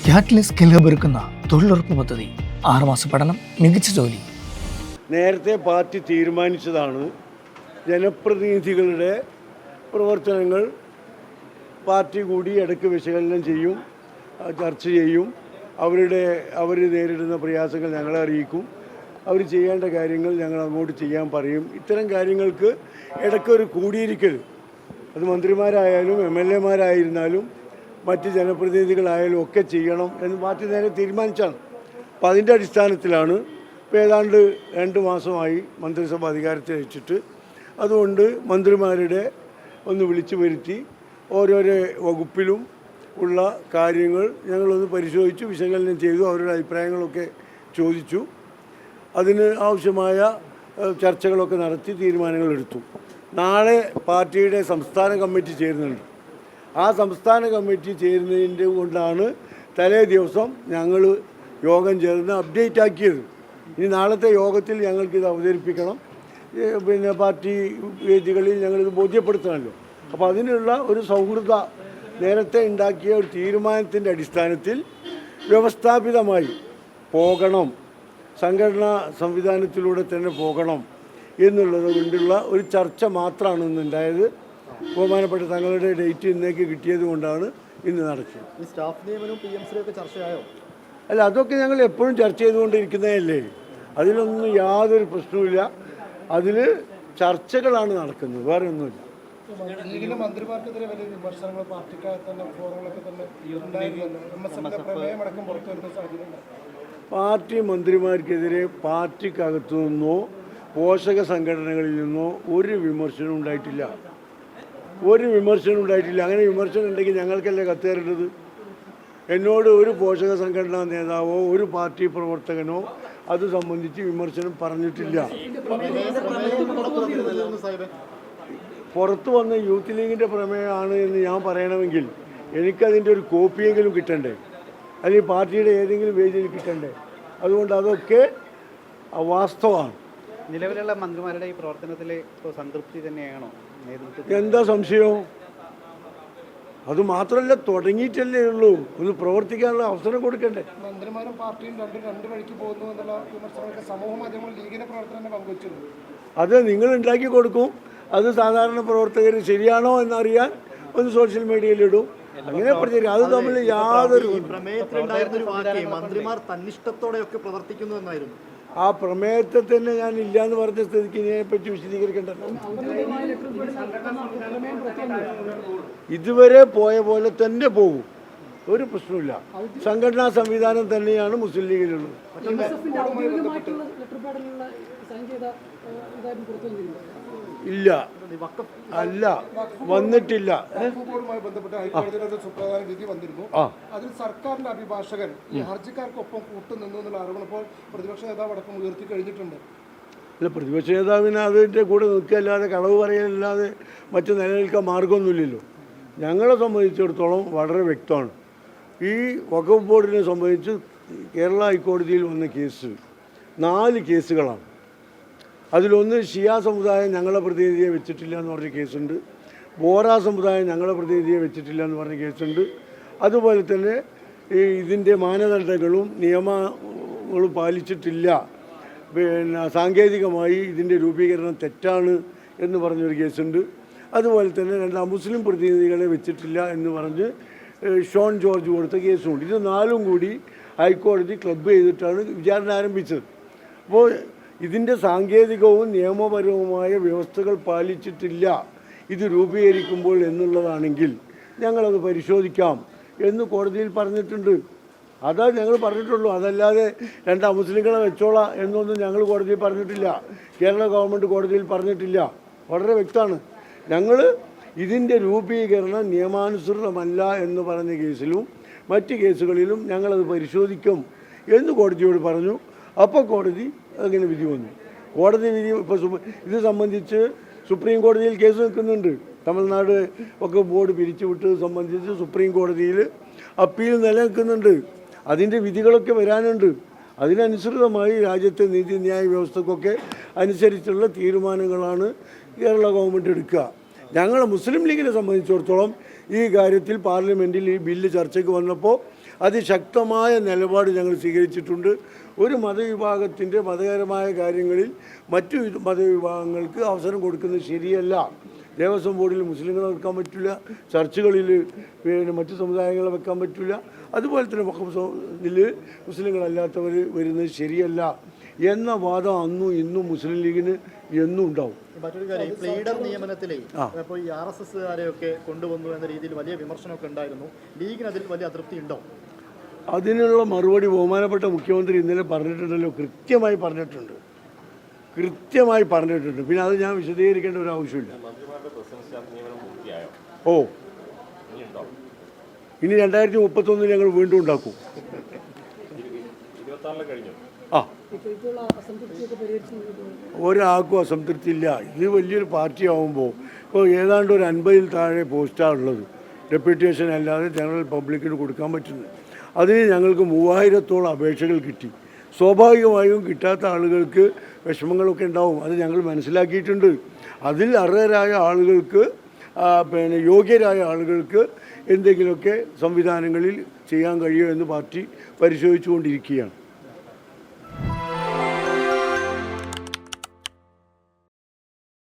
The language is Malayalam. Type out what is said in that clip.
കാറ്റലിസ്റ്റ് സ്കിൽ ഹബ് ഒരുക്കുന്ന തൊഴിലുറപ്പ് പദ്ധതി 6 മാസ പഠനം, മികച്ച ജോലി. നേരത്തെ പാർട്ടി തീരുമാനിച്ചതാണ് ജനപ്രതിനിധികളുടെ പ്രവർത്തനങ്ങൾ പാർട്ടി കൂടി ഇടയ്ക്ക് വിശകലനം ചെയ്യും, ചർച്ച ചെയ്യും. അവർ നേരിടുന്ന പ്രയാസങ്ങൾ ഞങ്ങളെ അറിയിക്കും, അവർ ചെയ്യേണ്ട കാര്യങ്ങൾ ഞങ്ങൾ അങ്ങോട്ട് ചെയ്യാൻ പറയും. ഇത്തരം കാര്യങ്ങൾക്ക് ഇടയ്ക്കൊരു കൂടിയിരിക്കൽ, അത് മന്ത്രിമാരായാലും MLA-മാരായിരുന്നാലും മറ്റ് ജനപ്രതിനിധികളായാലും ഒക്കെ ചെയ്യണം എന്ന് പാർട്ടി നേരെ തീരുമാനിച്ചാണ്. അപ്പോൾ അതിൻ്റെ അടിസ്ഥാനത്തിലാണ് ഇപ്പോൾ ഏതാണ്ട് 2 മാസമായി മന്ത്രിസഭ അധികാരത്തിൽ വെച്ചിട്ട്. അതുകൊണ്ട് മന്ത്രിമാരുടെ ഒന്ന് വിളിച്ചു വരുത്തി ഓരോരോ വകുപ്പിലും ഉള്ള കാര്യങ്ങൾ ഞങ്ങളൊന്ന് പരിശോധിച്ചു, വിശകലനം ചെയ്തു, അവരുടെ അഭിപ്രായങ്ങളൊക്കെ ചോദിച്ചു. അതിന് ആവശ്യമായ ചർച്ചകളൊക്കെ നടത്തി തീരുമാനങ്ങളെടുത്തു. നാളെ പാർട്ടിയുടെ സംസ്ഥാന കമ്മിറ്റി ചേരുന്നുണ്ട്. ആ സംസ്ഥാന കമ്മിറ്റി ചേരുന്നതിൻ്റെ കൊണ്ടാണ് തലേ ദിവസം ഞങ്ങൾ യോഗം ചേർന്ന് അപ്ഡേറ്റ് ആക്കിയത്. ഇനി നാളത്തെ യോഗത്തിൽ ഞങ്ങൾക്കിത് അവതരിപ്പിക്കണം, പിന്നെ പാർട്ടി വേദികളിൽ ഞങ്ങളിത് ബോധ്യപ്പെടുത്തണമല്ലോ. അപ്പോൾ അതിനുള്ള ഒരു സൗഹൃദ നേരത്തെ ഉണ്ടാക്കിയ ഒരു തീരുമാനത്തിൻ്റെ അടിസ്ഥാനത്തിൽ വ്യവസ്ഥാപിതമായി പോകണം, സംഘടനാ സംവിധാനത്തിലൂടെ തന്നെ പോകണം എന്നുള്ളത് കൊണ്ടുള്ള ഒരു ചർച്ച മാത്രമാണ് ഇന്നുണ്ടായത്. ബഹുമാനപ്പെട്ട തങ്ങളുടെ ഡേറ്റ് ഇന്നേക്ക് കിട്ടിയത് കൊണ്ടാണ് ഇന്ന് നടക്കുന്നത്. സ്റ്റാഫ് നിയമനവും PMC ചർച്ചയായോ? അല്ല, അതൊക്കെ ഞങ്ങൾ എപ്പോഴും ചർച്ച ചെയ്തുകൊണ്ടിരിക്കുന്നതല്ലേ, അതിലൊന്നും യാതൊരു പ്രശ്നവുമില്ല. അതിൽ ചർച്ചകളാണ് നടക്കുന്നത്, വേറെ ഒന്നുമില്ല. ലീഗിലെ മന്ത്രിമാർക്കെതിരെ വലിയ വിമർശനങ്ങൾ പാർട്ടിക്കകത്ത് തന്നെ ഫോറങ്ങളൊക്കെ തന്നെ പ്രമേയമടക്കം പുറത്തു വരുന്ന സാഹചര്യം. പാർട്ടി മന്ത്രിമാർക്കെതിരെ പാർട്ടിക്കകത്തു നിന്നോ പോഷക സംഘടനകളിൽ നിന്നോ ഒരു വിമർശനം ഉണ്ടായിട്ടില്ല. അങ്ങനെ വിമർശനം ഉണ്ടെങ്കിൽ ഞങ്ങൾക്കല്ലേ കത്തേറേണ്ടത്? എന്നോട് ഒരു പോഷക സംഘടനാ നേതാവോ ഒരു പാർട്ടി പ്രവർത്തകനോ അത് സംബന്ധിച്ച് വിമർശനം പറഞ്ഞിട്ടില്ല. പുറത്തു വന്ന യൂത്ത് ലീഗിൻ്റെ പ്രമേയമാണ് എന്ന് ഞാൻ പറയണമെങ്കിൽ എനിക്കതിൻ്റെ ഒരു കോപ്പിയെങ്കിലും കിട്ടണ്ടേ, അല്ലെങ്കിൽ പാർട്ടിയുടെ ഏതെങ്കിലും വേദിയിൽ കിട്ടണ്ടേ? അതുകൊണ്ട് അതൊക്കെ വാസ്തവമാണ്. നിലവിലുള്ള മന്ത്രിമാരുടെ ഈ പ്രവർത്തനത്തിൽ സംതൃപ്തി തന്നെയാണോ നേതൃത്വം? എന്താ സംശയം? അതുമാത്രമല്ല, തുടങ്ങിയിട്ടല്ലേ ഉള്ളൂ, ഒന്ന് പ്രവർത്തിക്കാനുള്ള അവസരം കൊടുക്കണ്ടേ? മന്ത്രിമാരും പാർട്ടിയും രണ്ട് വഴിക്ക് പോകുന്നു എന്നുള്ള വിമർശനങ്ങളൊക്കെ സമൂഹ മാധ്യമങ്ങൾ ലീഗിന്റെ പ്രവർത്തനം പങ്കുവച്ചിട്ടുണ്ട്. അത് നിങ്ങൾ ഉണ്ടാക്കി കൊടുക്കും. അത് സാധാരണ പ്രവർത്തകർ ശരിയാണോ എന്നറിയാൻ ഒന്ന് സോഷ്യൽ മീഡിയയിലിടും, അങ്ങനെ പ്രചരിക്കും. അത് തമ്മിൽ യാതൊരു മന്ത്രിമാർ തന്നിഷ്ടത്തോടെയൊക്കെ പ്രവർത്തിക്കുന്നു എന്നായിരുന്നു. ആ പ്രമേയത്തെ തന്നെ ഞാൻ ഇല്ലയെന്ന് പറഞ്ഞ സ്ഥിതിക്ക് ഇതിനെപ്പറ്റി വിശദീകരിക്കേണ്ടല്ലോ. ഇതുവരെ പോയ പോലെ തന്നെ പോകും, ഒരു പ്രശ്നമില്ല. സംഘടനാ സംവിധാനം തന്നെയാണ് മുസ്ലിം ലീഗിലുള്ളത്. ഇല്ല, അല്ല, വന്നിട്ടില്ല. ബന്ധപ്പെട്ട് ഹൈക്കോടതിയുടെ സുപ്രധാന വിധി വന്നിരുന്നു. അതിൽ സർക്കാരിന്റെ അഭിഭാഷകൻ ഈ ഹർജിക്കാർക്കൊപ്പം കൂട്ടുനിന്നു എന്നുള്ള ആരോപണം ഇപ്പോൾ പ്രതിപക്ഷ നേതാവ് അടക്കം ഉയർത്തി കഴിഞ്ഞിട്ടുണ്ട്. അല്ല, പ്രതിപക്ഷ നേതാവിന് അതിൻ്റെ കൂടെ നിൽക്കുകയല്ലാതെ കളവ് പറയലല്ലാതെ മറ്റു നിലനിൽക്കാൻ മാർഗമൊന്നുമില്ലല്ലോ. ഞങ്ങളെ സംബന്ധിച്ചിടത്തോളം വളരെ വ്യക്തമാണ്. ഈ വഖഫ് ബോർഡിനെ സംബന്ധിച്ച് കേരള ഹൈക്കോടതിയിൽ വന്ന കേസ് 4 കേസുകളാണ്. അതിലൊന്ന് ഷിയ സമുദായം ഞങ്ങളെ പ്രതിനിധിയെ വെച്ചിട്ടില്ല എന്ന് പറഞ്ഞ കേസുണ്ട്, ബോറ സമുദായം ഞങ്ങളെ പ്രതിനിധിയെ വെച്ചിട്ടില്ല എന്ന് പറഞ്ഞ കേസുണ്ട്. അതുപോലെ തന്നെ ഇതിൻ്റെ മാനദണ്ഡങ്ങളും നിയമങ്ങളും പാലിച്ചിട്ടില്ല, പിന്നെ സാങ്കേതികമായി ഇതിൻ്റെ രൂപീകരണം തെറ്റാണ് എന്ന് പറഞ്ഞൊരു കേസുണ്ട്. അതുപോലെ തന്നെ 2 മുസ്ലിം പ്രതിനിധികളെ വെച്ചിട്ടില്ല എന്ന് പറഞ്ഞ് ഷോൺ ജോർജ് കൊടുത്ത കേസുമുണ്ട്. ഇത് 4ഉം കൂടി ഹൈക്കോടതി ക്ലബ് ചെയ്തിട്ടാണ് വിചാരണ ആരംഭിച്ചത്. അപ്പോൾ ഇതിൻ്റെ സാങ്കേതികവും നിയമപരവുമായ വ്യവസ്ഥകൾ പാലിച്ചിട്ടില്ല ഇത് രൂപീകരിക്കുമ്പോൾ എന്നുള്ളതാണെങ്കിൽ ഞങ്ങളത് പരിശോധിക്കാം എന്ന് കോടതിയിൽ പറഞ്ഞിട്ടുണ്ട്. അതാ ഞങ്ങൾ പറഞ്ഞിട്ടുള്ളൂ. അതല്ലാതെ 2 മുസ്ലിങ്ങളെ വെച്ചോളാം എന്നൊന്നും ഞങ്ങൾ കോടതിയിൽ പറഞ്ഞിട്ടില്ല, കേരള ഗവൺമെൻറ് കോടതിയിൽ പറഞ്ഞിട്ടില്ല. വളരെ വ്യക്തമാണ്. ഞങ്ങൾ ഇതിൻ്റെ രൂപീകരണം നിയമാനുസൃതമല്ല എന്ന് പറഞ്ഞ കേസിലും മറ്റ് കേസുകളിലും ഞങ്ങളത് പരിശോധിക്കും എന്ന് കോടതിയോട് പറഞ്ഞു. അപ്പോൾ കോടതി അങ്ങനെ വിധി വന്നു. കോടതി വിധി ഇപ്പോൾ ഇത് സംബന്ധിച്ച് സുപ്രീം കോടതിയിൽ കേസ് നിൽക്കുന്നുണ്ട്. തമിഴ്നാട് ഒക്കെ ബോർഡ് പിരിച്ചുവിട്ടത് സംബന്ധിച്ച് സുപ്രീം കോടതിയിൽ അപ്പീൽ നിലനിൽക്കുന്നുണ്ട്. അതിൻ്റെ വിധികളൊക്കെ വരാനുണ്ട്. അതിനനുസൃതമായി രാജ്യത്തെ നീതിന്യായ വ്യവസ്ഥക്കൊക്കെ അനുസരിച്ചുള്ള തീരുമാനങ്ങളാണ് കേരള ഗവൺമെൻറ് എടുക്കുക. ഞങ്ങൾ മുസ്ലിം ലീഗിനെ സംബന്ധിച്ചിടത്തോളം ഈ കാര്യത്തിൽ പാർലമെൻറ്റിൽ ഈ ബില്ല് ചർച്ചയ്ക്ക് വന്നപ്പോൾ അതിശക്തമായ നിലപാട് ഞങ്ങൾ സ്വീകരിച്ചിട്ടുണ്ട്. ഒരു മതവിഭാഗത്തിൻ്റെ മതപരമായ കാര്യങ്ങളിൽ മറ്റു മതവിഭാഗങ്ങൾക്ക് അവസരം കൊടുക്കുന്നത് ശരിയല്ല. ദേവസ്വം ബോർഡിൽ മുസ്ലിങ്ങളെ വെക്കാൻ പറ്റില്ല, ചർച്ചുകളിൽ പിന്നെ മറ്റു സമുദായങ്ങളെ വെക്കാൻ പറ്റില്ല, അതുപോലെ തന്നെ വഖഫ് മുസ്ലിങ്ങളല്ലാത്തവർ വരുന്നത് ശരിയല്ല എന്ന വാദം അന്നും ഇന്നും മുസ്ലിം ലീഗിന് എന്നും ഉണ്ടാവും. മറ്റൊരു കാര്യം, പ്ലീഡർ നിയമനത്തിലെ ഇപ്പോൾ ഈ RSSകാരെയൊക്കെ കൊണ്ടുവന്നു എന്ന രീതിയിൽ വലിയ വിമർശനമൊക്കെ ഉണ്ടായിരുന്നു. ലീഗിന് അതിൽ വലിയ അതൃപ്തി ഉണ്ടോ? അതിനുള്ള മറുപടി ബഹുമാനപ്പെട്ട മുഖ്യമന്ത്രി ഇന്നലെ പറഞ്ഞിട്ടുണ്ടല്ലോ, കൃത്യമായി പറഞ്ഞിട്ടുണ്ട്. പിന്നെ അത് ഞാൻ വിശദീകരിക്കേണ്ട ഒരു ആവശ്യമില്ല. ഓ, ഇനി 2031 ഞങ്ങൾ വീണ്ടും ഉണ്ടാക്കും. ആ, ഒരാൾക്കും അസംതൃപ്തി ഇല്ല. ഇത് വലിയൊരു പാർട്ടി ആകുമ്പോൾ ഇപ്പോൾ ഏതാണ്ട് ഒരു 50-ൽ താഴെ പോസ്റ്റാണ് ഉള്ളത്. ഡെപ്യൂട്ടേഷൻ അല്ലാതെ ജനറൽ പബ്ലിക്കിന് കൊടുക്കാൻ പറ്റുന്നത്. അതിന് ഞങ്ങൾക്ക് 3000-ഓളം അപേക്ഷകൾ കിട്ടി. സ്വാഭാവികമായും കിട്ടാത്ത ആളുകൾക്ക് വിഷമങ്ങളൊക്കെ ഉണ്ടാവും, അത് ഞങ്ങൾ മനസ്സിലാക്കിയിട്ടുണ്ട്. അതിൽ അർഹരായ ആളുകൾക്ക് പിന്നെ യോഗ്യരായ ആളുകൾക്ക് എന്തെങ്കിലുമൊക്കെ സംവിധാനങ്ങളിൽ ചെയ്യാൻ കഴിയുമോ എന്ന് പാർട്ടി പരിശോധിച്ചുകൊണ്ടിരിക്കുകയാണ്.